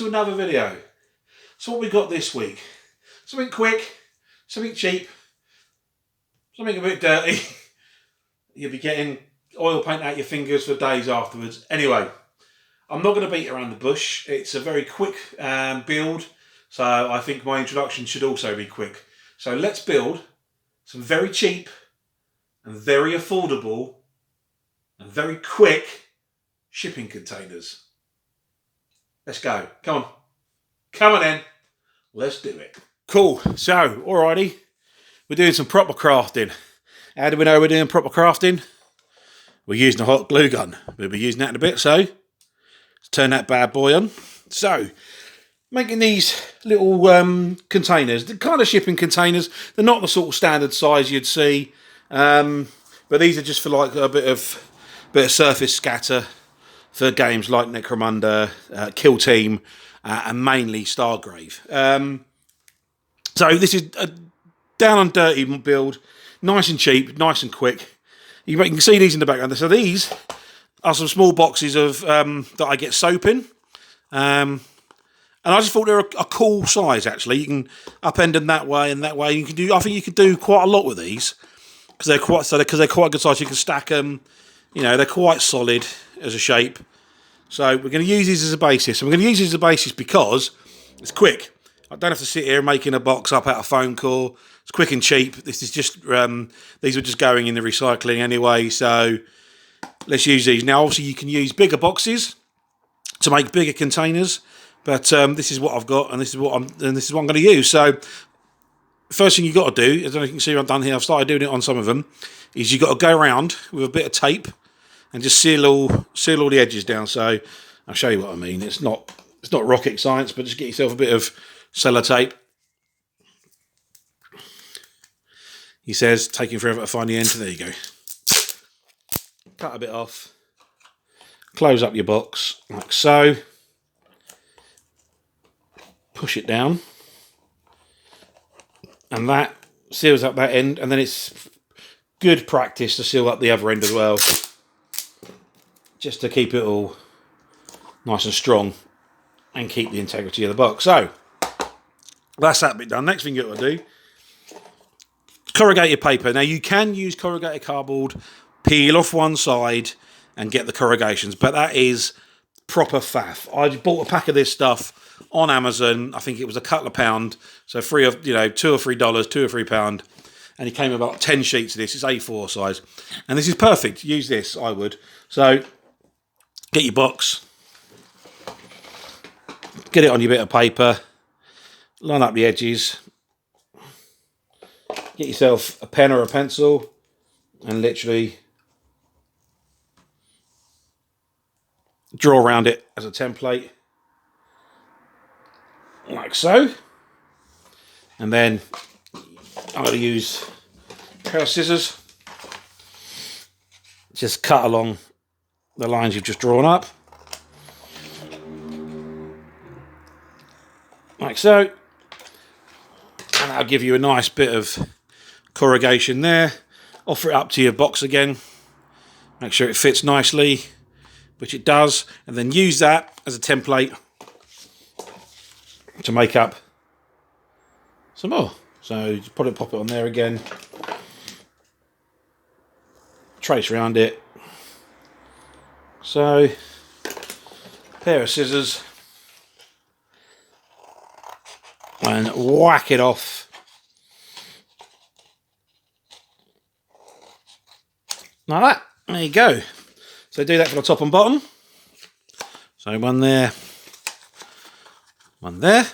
to another video. So what we got this week? Something quick, something cheap, something a bit dirty. You'll be getting oil paint out your fingers for days afterwards. Anyway, I'm not going to beat around the bush. It's a very quick build, so I think my introduction should also be quick. So let's build some very cheap and very affordable and very quick shipping containers. Let's go. Come on. Come on in. Let's do it. Cool. So, alrighty. We're doing some proper crafting. How do we know we're doing proper crafting? We're using a hot glue gun. We'll be using that in a bit, so let's turn that bad boy on. So, making these little containers, the kind of shipping containers, they're not the sort of standard size you'd see, but these are just for like a bit of surface scatter for games like Necromunda, Kill Team, and mainly Stargrave. So this is a down and dirty build, nice and cheap, nice and quick. You can see these in the background. So these are some small boxes of that I get soap in. And I just thought they're a cool size, actually. You can upend them that way and that way. You can do. I think you could do quite a lot with these because they're quite good size. You can stack them. You know, they're quite solid as a shape. So we're going to use these as a basis. And we're going to use these as a basis because it's quick. I don't have to sit here making a box up out of foam core. It's quick and cheap. This is just these were just going in the recycling anyway. So let's use these. Now, obviously, you can use bigger boxes to make bigger containers. But this is what I've got, and this is what I'm going to use. So, first thing you've got to do, as you can see what I've done here, I've started doing it on some of them, is you've got to go around with a bit of tape and just seal all the edges down. So, I'll show you what I mean. It's not rocket science, but just get yourself a bit of sellotape. He says, taking forever to find the end. So there you go. Cut a bit off. Close up your box like so. Push it down, and that seals up that end, and then it's good practice to seal up the other end as well, just to keep it all nice and strong and keep the integrity of the box. So that's that bit done. Next thing you've got to do, corrugated paper. Now you can use corrugated cardboard, peel off one side and get the corrugations, but that is proper faff. I bought a pack of this stuff on Amazon. I think it was a couple of pound, so $2 or $3, $2 or £3, and it came about 10 sheets of this. It's A4 size, and this is perfect. Use this, I would. So get your box, get it on your bit of paper, line up the edges, get yourself a pen or a pencil, and literally draw around it as a template. Like so. And then I'm going to use a pair of scissors. Just cut along the lines you've just drawn up. Like so. And that'll give you a nice bit of corrugation there. Offer it up to your box again. Make sure it fits nicely, which it does. And then use that as a template to make up some more. So just pop it on there again. Trace around it. So, pair of scissors. And whack it off. Like that. There you go. So do that for the top and bottom. So one there. One there.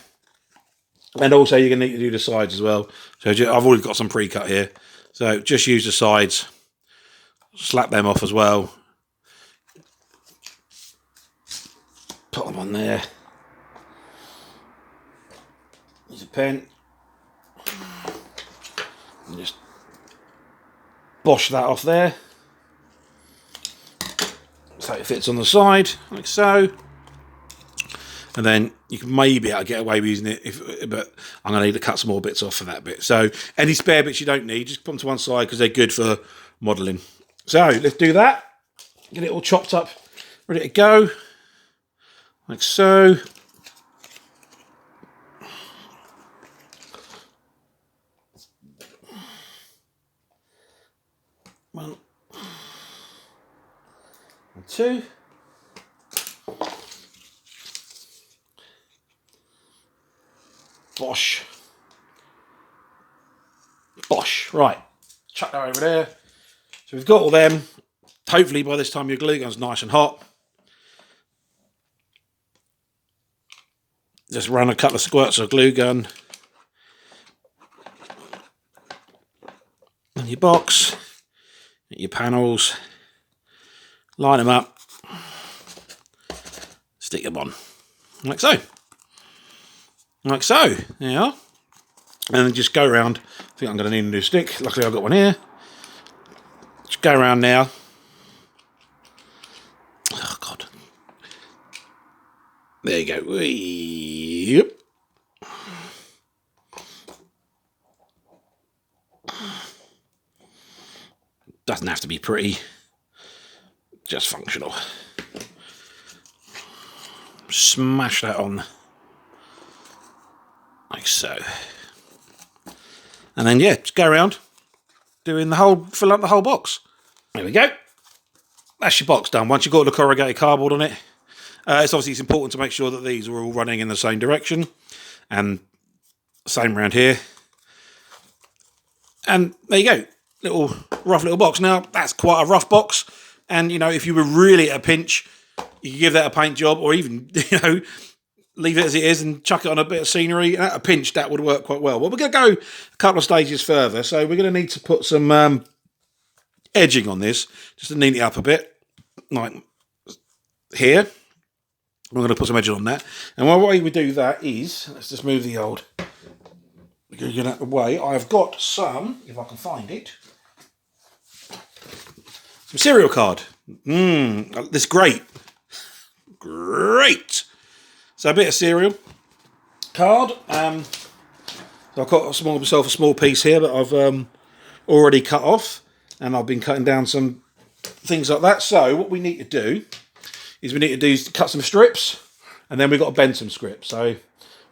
And also you're going to need to do the sides as well. So I've already got some pre-cut here. So just use the sides. Slap them off as well. Put them on there. Use a pen. And just bosh that off there. So it fits on the side, like so. And then you can maybe get away with using it, but I'm going to need to cut some more bits off for that bit. So any spare bits you don't need, just put them to one side because they're good for modelling. So let's do that. Get it all chopped up, ready to go, like so. 1 and 2. Bosh. Bosh. Right. Chuck that over there. So we've got all them. Hopefully by this time your glue gun's nice and hot. Just run a couple of squirts of glue gun on your box, your panels, line them up, stick them on, like so. Like so, there you are. And then just go around. I think I'm going to need a new stick. Luckily I've got one here. Just go around now. Oh, God. There you go. Yep. Doesn't have to be pretty. Just functional. Smash that on. Like so. And then, yeah, just go around doing the whole, fill up the whole box. There we go. That's your box done. Once you've got the corrugated cardboard on it, it's important to make sure that these are all running in the same direction. And same around here. And there you go. Rough little box. Now, that's quite a rough box. And, you know, if you were really at a pinch, you could give that a paint job, or even, you know, leave it as it is and chuck it on a bit of scenery. At a pinch, that would work quite well. But we're going to go a couple of stages further. So we're going to need to put some edging on this, just to neaten it up a bit. Like here. We're going to put some edging on that. And one way we do that is, let's just move the old glue gun out of the way. I've got some, if I can find it, some cereal card. This is great. Great. So a bit of cereal card. So I've got myself a small piece here that I've already cut off, and I've been cutting down some things like that. So what we need to do is cut some strips, and then we've got to bend some strips. So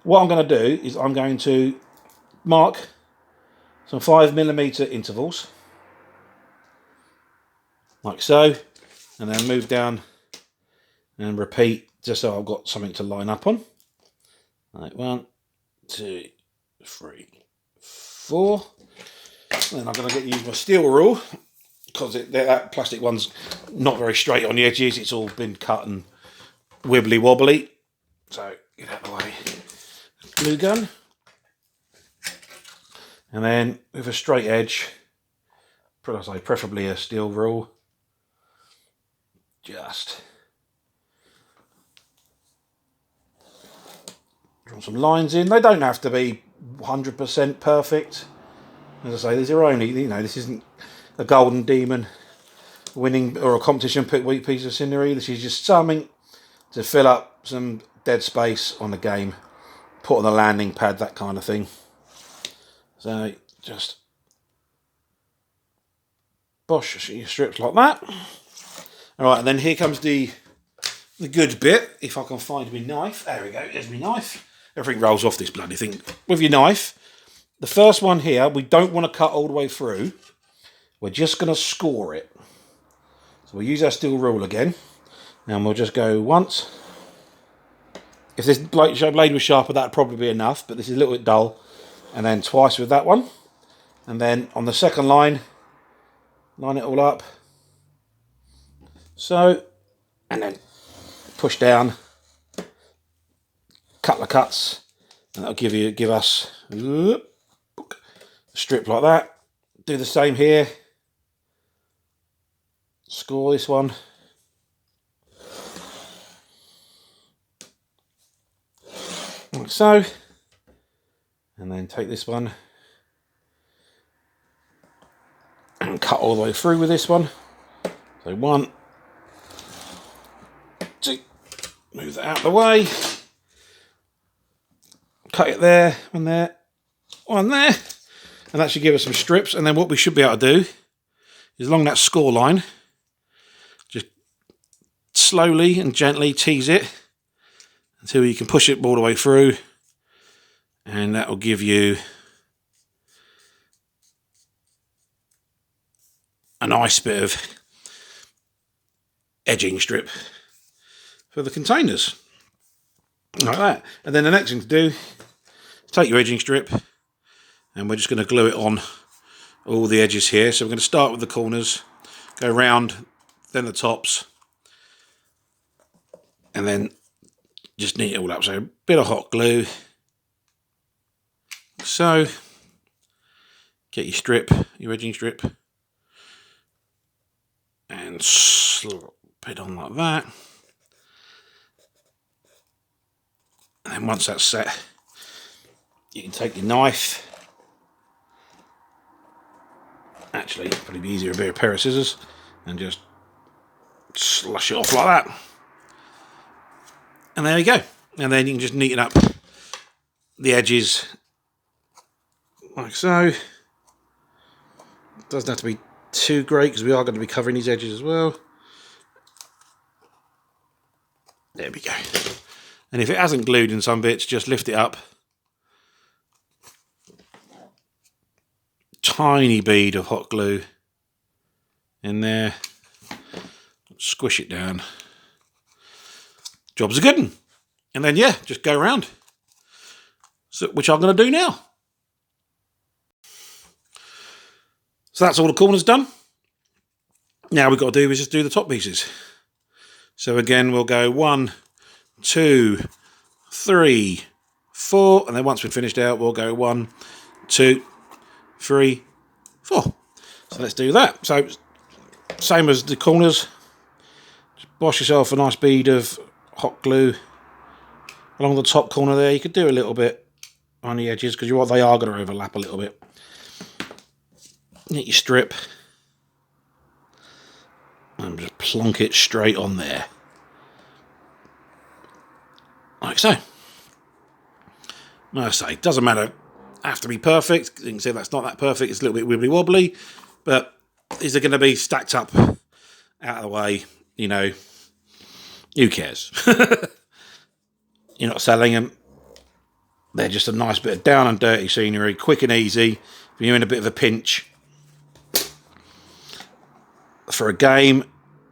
what I'm going to do is I'm going to mark some 5mm intervals, like so, and then move down and repeat, just so I've got something to line up on. Right, 1, 2, 3, 4. Then I'm going to use my steel rule, because that plastic one's not very straight on the edges. It's all been cut and wibbly wobbly. So get out of the way. Glue gun. And then with a straight edge, preferably a steel rule, just draw some lines in. They don't have to be 100% perfect. As I say, these are only, you know, this isn't a golden demon winning or a competition piece of scenery. This is just something to fill up some dead space on the game, put on the landing pad, that kind of thing. So just bosh your strips like that. All right, and then here comes the good bit. If I can find my knife, there we go. There's my knife. Everything rolls off this bloody thing. With your knife, the first one here, we don't want to cut all the way through. We're just going to score it. So we'll use our steel rule again, and we'll just go once. If this blade was sharper, that'd probably be enough, but this is a little bit dull. And then twice with that one. And then on the second line, line it all up. So, and then push down, couple of cuts, and that'll give us a strip like that. Do the same here. Score this one. Like so. And then take this one and cut all the way through with this one. So 1, 2, move that out of the way. Cut it there, one there, one there. And that should give us some strips. And then what we should be able to do is along that score line, just slowly and gently tease it until you can push it all the way through. And that will give you a nice bit of edging strip for the containers. Like that. And then the next thing to do is take your edging strip and we're just going to glue it on all the edges here. So we're going to start with the corners, go round, then the tops, and then just neat it all up. So a bit of hot glue. So get your strip, your edging strip, and slop it on like that. And then once that's set, you can take your knife. Actually, it'd probably be easier with a pair of scissors and just slush it off like that. And there you go. And then you can just neaten up the edges like so. It doesn't have to be too great because we are going to be covering these edges as well. There we go. And if it hasn't glued in some bits, just lift it up. Tiny bead of hot glue in there. Squish it down. Job's a good one. And then, yeah, just go around. So, which I'm going to do now. So that's all the corners done. Now we've got to do is just do the top pieces. So again, we'll go 1, 2, 3, 4, and then once we've finished out, we'll go 1, 2, 3, 4. So let's do that. So same as the corners, just bosh yourself a nice bead of hot glue along the top corner there. You could do a little bit on the edges because they are going to overlap a little bit. Get your strip and just plonk it straight on there. Like so. Like I say, doesn't matter, have to be perfect. You can see that's not that perfect, it's a little bit wibbly wobbly, but is it going to be stacked up out of the way? You know, who cares? You're not selling them. They're just a nice bit of down and dirty scenery, quick and easy. If you're in a bit of a pinch for a game,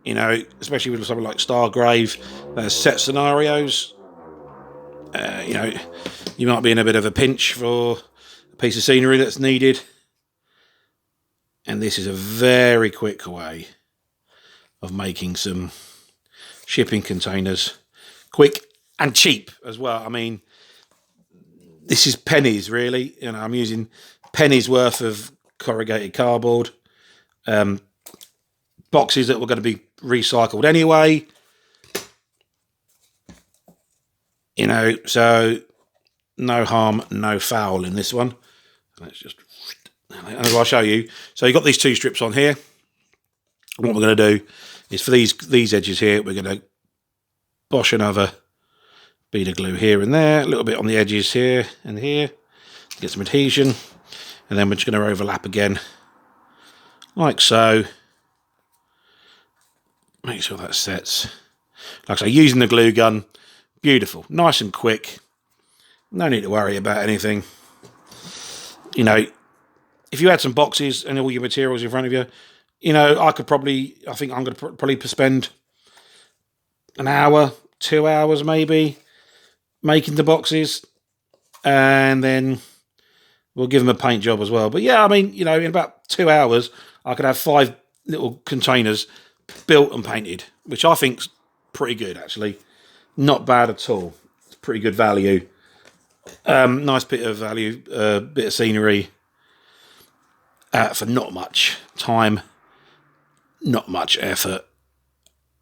you know, especially with something like Stargrave, there's set scenarios. You know, you might be in a bit of a pinch for a piece of scenery that's needed. And this is a very quick way of making some shipping containers quick and cheap as well. I mean, this is pennies, really. You know, I'm using pennies worth of corrugated cardboard. Boxes that were going to be recycled anyway. You know, so no harm, no foul in this one. Let's just, and I'll show you. So you've got these two strips on here. And what we're going to do is for these edges here, we're going to bosh another bead of glue here and there, a little bit on the edges here and here, get some adhesion, and then we're just going to overlap again, like so. Make sure that sets. Like I say, using the glue gun, beautiful, nice and quick. No need to worry about anything. You know, if you had some boxes and all your materials in front of you, you know, I think I'm going to probably spend an hour, 2 hours maybe, making the boxes, and then we'll give them a paint job as well. But yeah, I mean, you know, in about 2 hours, I could have 5 little containers built and painted, which I think's pretty good, actually. Not bad at all. It's pretty good value. Nice bit of value, bit of scenery for not much time, not much effort,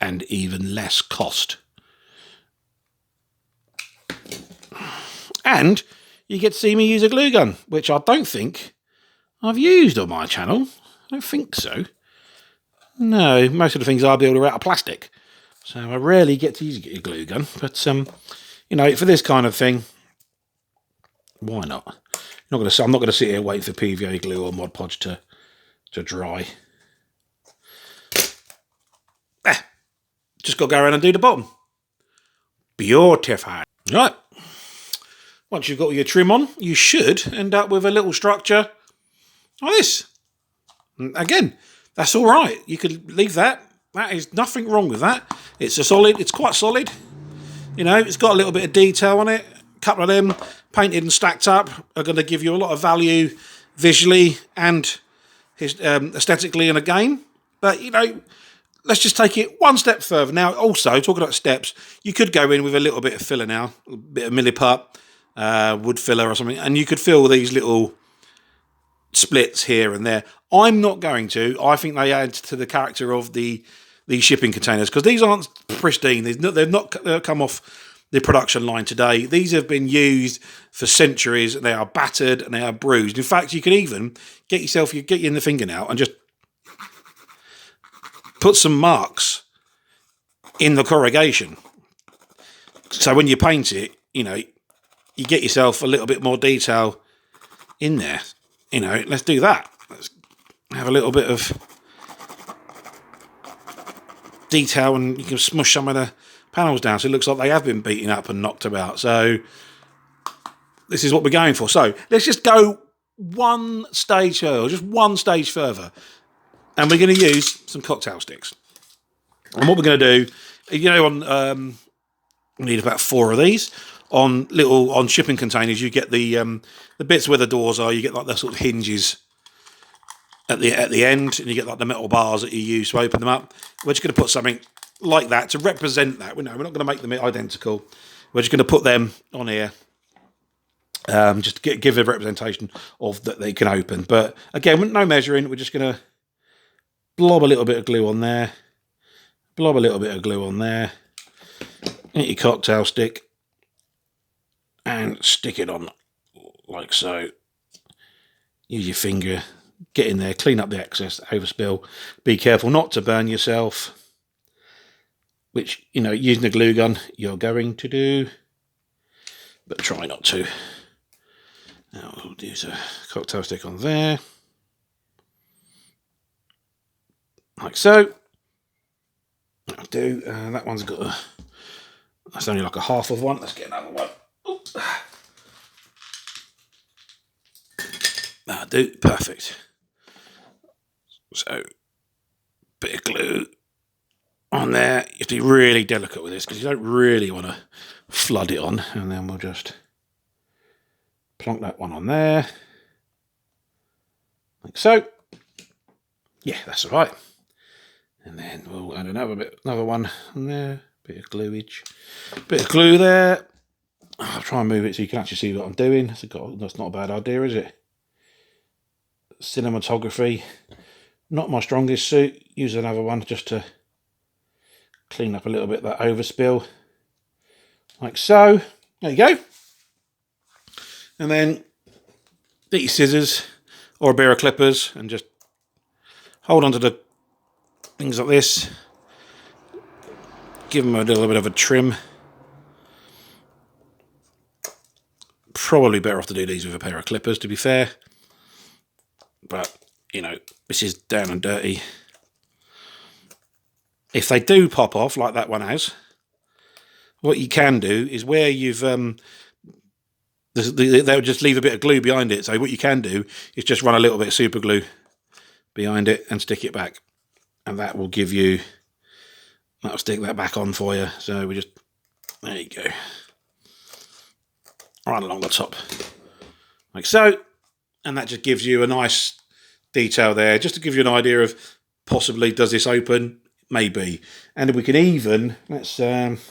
and even less cost. And you get to see me use a glue gun, which I don't think I've used on my channel. I don't think so. No, most of the things I build are out of plastic. So I rarely get to use a glue gun. But, you know, for this kind of thing, why not? I'm not going to sit here waiting for PVA glue or Mod Podge to dry. Just got to go around and do the bottom. Beautiful. Right. Once you've got your trim on, you should end up with a little structure like this. Again, that's all right. You could leave that. That is nothing wrong with that. It's a solid. It's quite solid. You know, it's got a little bit of detail on it. A couple of them painted and stacked up are going to give you a lot of value visually and aesthetically in a game. But, you know, let's just take it one step further. Now, also, talking about steps, you could go in with a little bit of filler now, a bit of milliput, wood filler or something, and you could fill these little splits here and there. I'm not going to. I think they add to the character of these shipping containers, because these aren't pristine. They've not come off the production line today. These have been used for centuries. They are battered and they are bruised. In fact, you can even get you in the fingernail and just put some marks in the corrugation. So when you paint it, you know, you get yourself a little bit more detail in there. You know, let's do that. Let's have a little bit of detail, and you can smush some of the panels down so it looks like they have been beaten up and knocked about. So this is what we're going for. So let's just go one stage further, just one stage further, and we're going to use some cocktail sticks. And what we're going to do, you know, we need about 4 of these. On shipping containers, you get the bits where the doors are. You get like the sort of hinges at the end, and you get like the metal bars that you use to open them up. We're just going to put something like that to represent that. We're not going to make them identical. We're just going to put them on here, just to give a representation of that they can open. But again, no measuring. We're just going to blob a little bit of glue on there, blob a little bit of glue on there. Get your cocktail stick and stick it on like so. Use your finger, get in there, clean up the excess, overspill. Be careful not to burn yourself, which, you know, using a glue gun you're going to do, but try not to. Now we'll use a cocktail stick on there, like so. That'll do. That one's got that's only like a half of one. Let's get another one. Oops. That'll do. Perfect. So, bit of glue on there. You have to be really delicate with this because you don't really want to flood it on. And then we'll just plonk that one on there, like so. Yeah, that's all right. And then we'll add another one on there. Bit of gluage, bit of glue there. I'll try and move it so you can actually see what I'm doing. That's not a bad idea, is it? Cinematography, not my strongest suit. Use another one just to clean up a little bit of that overspill, like so. There you go. And then get your scissors or a pair of clippers and just hold onto the things like this. Give them a little bit of a trim. Probably better off to do these with a pair of clippers, to be fair. But, you know, this is down and dirty. If they do pop off, like that one has, what you can do is where you've... they'll just leave a bit of glue behind it. So what you can do is just run a little bit of super glue behind it and stick it back. And that will give you... That'll stick that back on for you. So we just... There you go. Right along the top. Like so. And that just gives you a nice detail there. Just to give you an idea of possibly does this open? Maybe. And if we can even... Let's... I've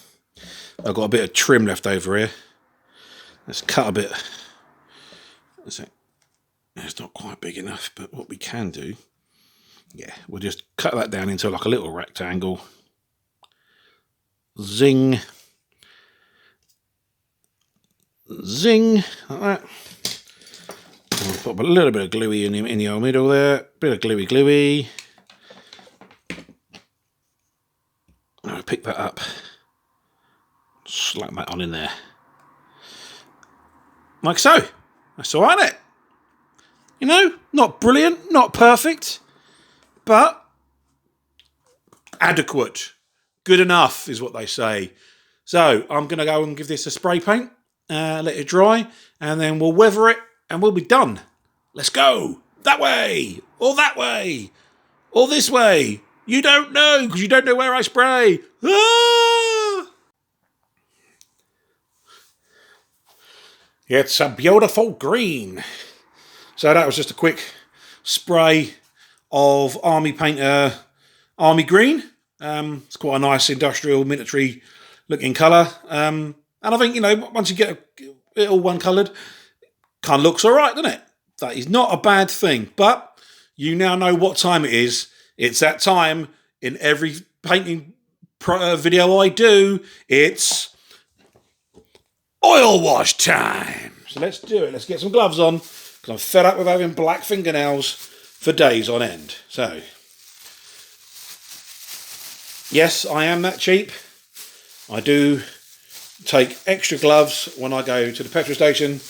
got a bit of trim left over here. Let's cut a bit. It's not quite big enough, but what we can do... Yeah, we'll just cut that down into like a little rectangle. Zing. Zing. Like that. And we'll put a little bit of gluey in the old middle there. Bit of gluey. And I'll pick that up. Slap that on in there. Like so. That's all right, isn't it? You know, not brilliant, not perfect, but adequate. Good enough is what they say. So I'm going to go and give this a spray paint, let it dry, and then we'll weather it and we'll be done. Let's go. That way or that way. Or this way. You don't know, because you don't know where I spray. Ah! It's a beautiful green. So that was just a quick spray of Army Painter Army Green. It's quite a nice industrial military looking colour. And I think, once you get it all one coloured, kind of looks all right, doesn't it? That is not a bad thing. But you now know what time it is. It's that time in every painting video I do. It's oil wash time. So let's do it. Let's get some gloves on, because I'm fed up with having black fingernails for days on end. So, yes, I am that cheap. I do take extra gloves when I go to the petrol station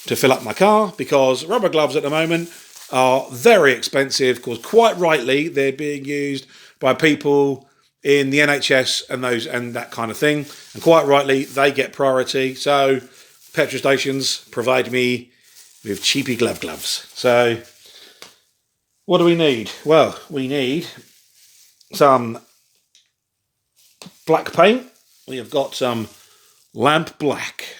to fill up my car, because rubber gloves at the moment are very expensive, because quite rightly they're being used by people in the NHS and that kind of thing, and quite rightly they get priority. So petrol stations provide me with cheapy gloves. So what do we need? Well, we need some black paint. We have got some lamp black,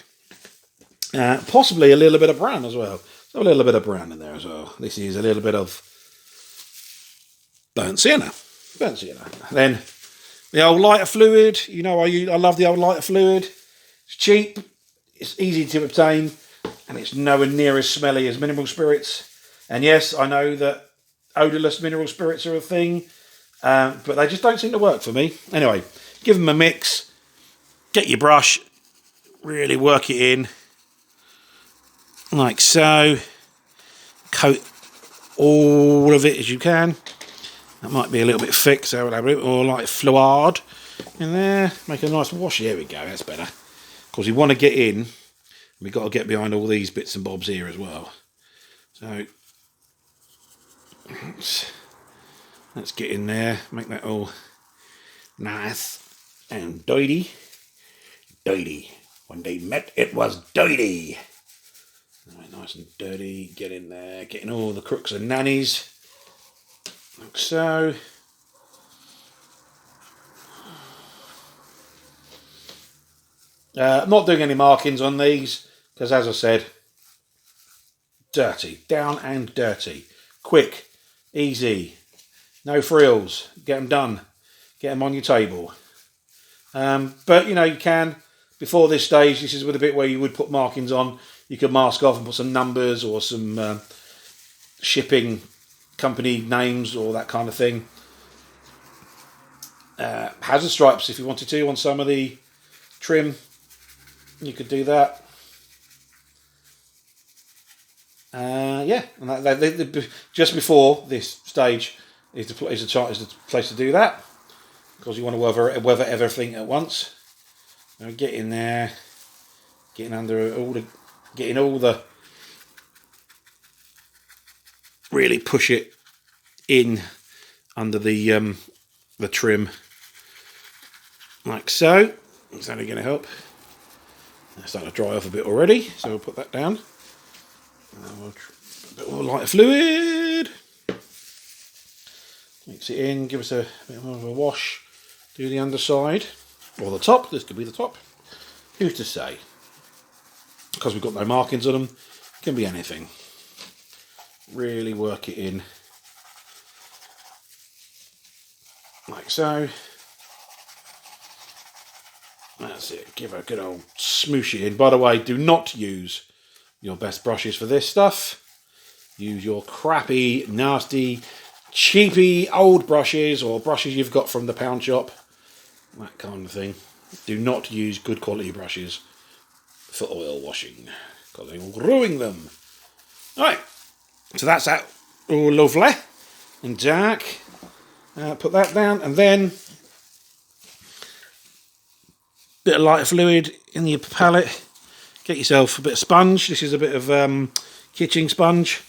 possibly a little bit of brown as well. So a little bit of brown in there as well. This is a little bit of burnt sienna. Then the old lighter fluid. I love the old lighter fluid. It's cheap, it's easy to obtain, and it's nowhere near as smelly as mineral spirits. And yes, I know that odourless mineral spirits are a thing, but they just don't seem to work for me. Anyway, give them a mix. Get your brush, really work it in, like so. Coat all of it as you can. That might be a little bit thick, so we'll have a bit more like fluid in there. Make a nice wash. There we go, that's better. Because we want to get in, we've got to get behind all these bits and bobs here as well. So let's get in there, make that all nice and dirty. When they met, it was dirty. Right, nice and dirty. Get in there, getting all the crooks and nannies. Like so. I'm not doing any markings on these, because as I said, dirty. Down and dirty. Quick, easy, no frills. Get them done. Get them on your table. But you can, before this stage, this is with a bit where you would put markings on. You could mask off and put some numbers or some shipping company names or that kind of thing. Hazard stripes, if you wanted to, on some of the trim, you could do that. Yeah, and just before this stage is the place to do that, because you want to weather everything at once. Now get in there, getting all the really push it in under the trim, like so. It's only going to help. It's starting to dry off a bit already, so we'll put that down. We'll put a bit more lighter fluid. Mix it in, give us a bit more of a wash. Do the underside, or the top. This could be the top. Who's to say? Because we've got no markings on them, it can be anything. Really work it in, like so. That's it. Give a good old smoosh it in. By the way, do not use your best brushes for this stuff. Use your crappy, nasty, cheapy old brushes, or brushes you've got from the pound shop. That kind of thing. Do not use good quality brushes for oil washing, because they will ruin them. Alright, so that's that all lovely and dark. Put that down, and then bit of lighter fluid in your palette. Get yourself a bit of sponge. This is a bit of kitchen sponge.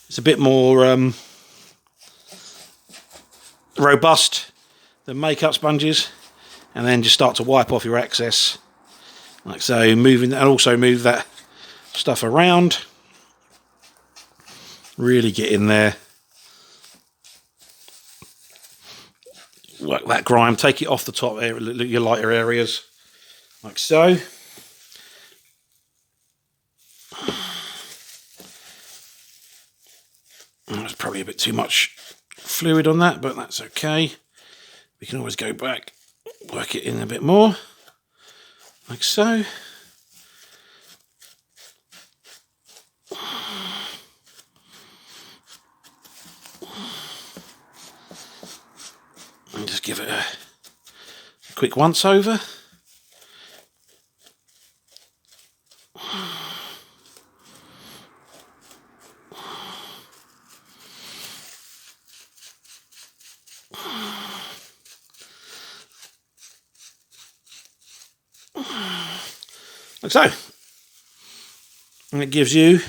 It's a bit more robust than makeup sponges. And then just start to wipe off your excess, like so. And also move that stuff around. Really get in there. work that grime, take it off the top area, your lighter areas, like so. There's probably a bit too much fluid on that, but that's okay. We can always go back, work it in a bit more, like so. And just give it a quick once over. Like so. And it gives you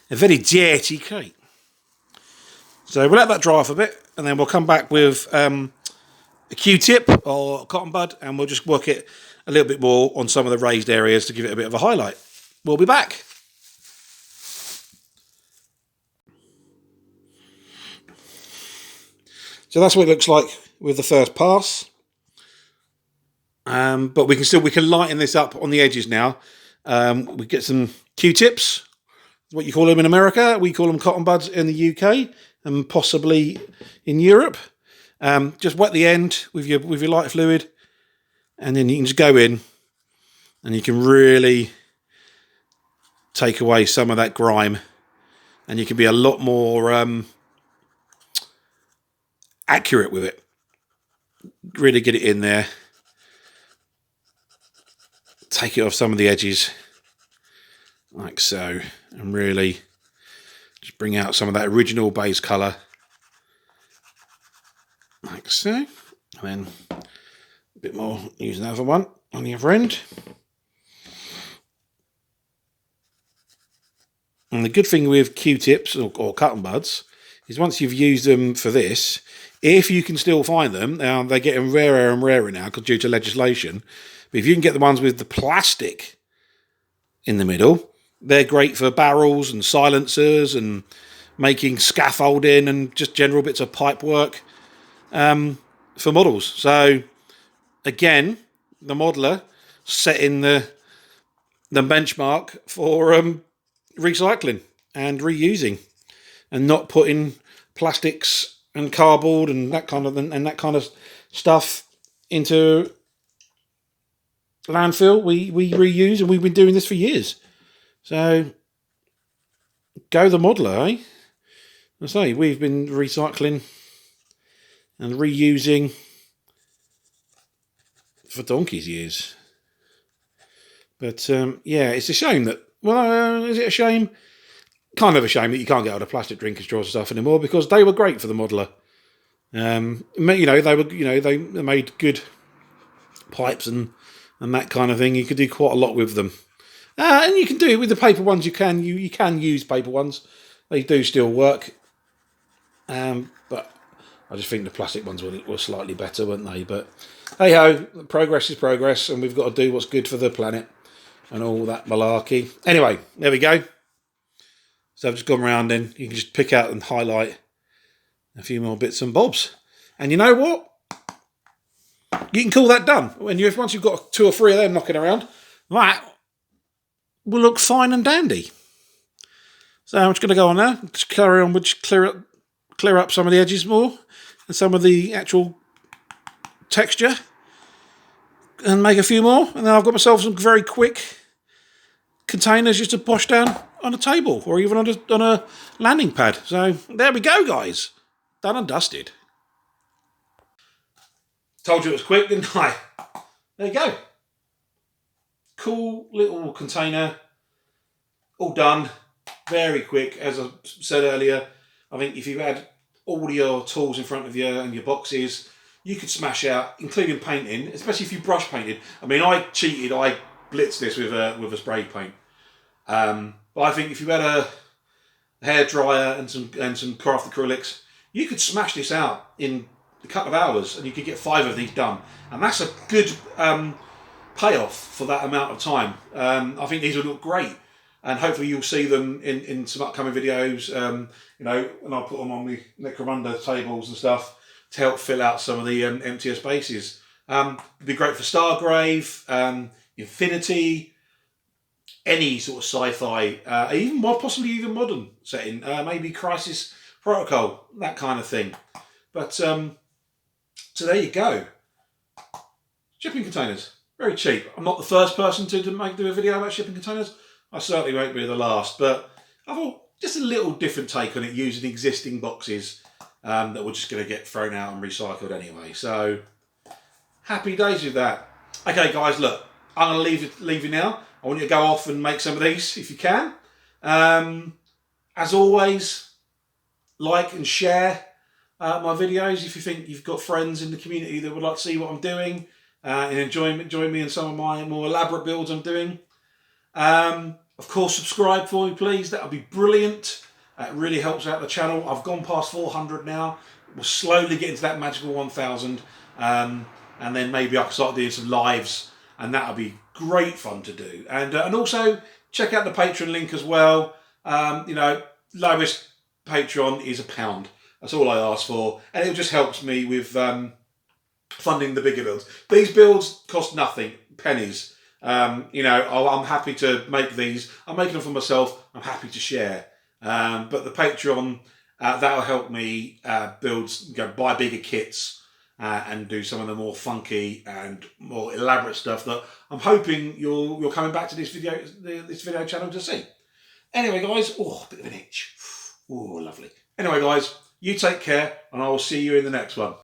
a very dirty coat. So we'll let that dry off a bit, and then we'll come back with a Q-tip or cotton bud, and we'll just work it a little bit more on some of the raised areas to give it a bit of a highlight. We'll be back. So that's what it looks like with the first pass. But we can lighten this up on the edges now. We get some Q-tips, what you call them in America. We call them cotton buds in the UK and possibly in Europe. Just wet the end with your light fluid, and then you can just go in, and you can really take away some of that grime, and you can be a lot more accurate with it. Really get it in there. Take it off some of the edges, like so, and really just bring out some of that original base colour, like so. And then a bit more, use another one on the other end. And the good thing with Q-tips or cotton buds is once you've used them for this, if you can still find them, now they're getting rarer and rarer now due to legislation, but if you can get the ones with the plastic in the middle, they're great for barrels and silencers and making scaffolding and just general bits of pipe work for models. So again, the modeler setting the benchmark for recycling and reusing, and not putting plastics and cardboard and that kind of stuff into landfill. We reuse, and we've been doing this for years. So go the modeler, eh? I say we've been recycling and reusing for donkey's years. But yeah, it's a shame that. Well, is it a shame? Kind of a shame that you can't get out of plastic drinking straws and stuff anymore, because they were great for the modeler. They made good pipes and that kind of thing. You could do quite a lot with them, and you can do it with the paper ones. You can use paper ones; they do still work. But I just think the plastic ones were slightly better, weren't they? But hey ho, progress is progress, and we've got to do what's good for the planet and all that malarkey. Anyway, there we go. So I've just gone around, and you can just pick out and highlight a few more bits and bobs. And you know what? You can call that done. Once you've got 2 or 3 of them knocking around, that will look fine and dandy. So I'm just going to go on now, just carry on, just clear up some of the edges more and some of the actual texture, and make a few more. And then I've got myself some very quick containers just to wash down on a table or even on a landing pad. So there we go, guys. Done and dusted. Told you it was quick, didn't I? There you go. Cool little container. All done. Very quick. As I said earlier, I think if you had all your tools in front of you and your boxes, you could smash out, including painting, especially if you brush painted. I mean, I cheated. I blitzed this with a spray paint. But I think if you had a hair dryer and some craft acrylics, you could smash this out in a couple of hours, and you could get 5 of these done. And that's a good payoff for that amount of time. I think these will look great, and hopefully you'll see them in some upcoming videos. And I'll put them on the Necromunda tables and stuff. to help fill out some of the emptier spaces. It'd be great for Stargrave, Infinity, any sort of sci-fi, even possibly even modern setting, maybe Crisis Protocol, that kind of thing. But so there you go. Shipping containers, very cheap. I'm not the first person to do a video about shipping containers. I certainly won't be the last, but I thought just a little different take on it using existing boxes that were just going to get thrown out and recycled anyway. So happy days with that. Okay, guys, look, I'm going to leave you now. I want you to go off and make some of these if you can. As always, like and share my videos if you think you've got friends in the community that would like to see what I'm doing and enjoy me in some of my more elaborate builds I'm doing. Of course, subscribe for me, please. That would be brilliant. It really helps out the channel. I've gone past 400 now. We'll slowly get into that magical 1,000. And then maybe I can start doing some lives, and that'll be great fun to do. And also check out the Patreon link as well. You know, lowest Patreon is £1. That's all I ask for, and it just helps me with funding the bigger builds. These builds cost nothing, pennies. You know, I'm happy to make these. I'm making them for myself. I'm happy to share. But the Patreon, that'll help me buy bigger kits and do some of the more funky and more elaborate stuff that I'm hoping you're coming back to this video channel to see. Anyway, guys, oh, a bit of an itch. Oh, lovely. Anyway, guys, you take care, and I will see you in the next one.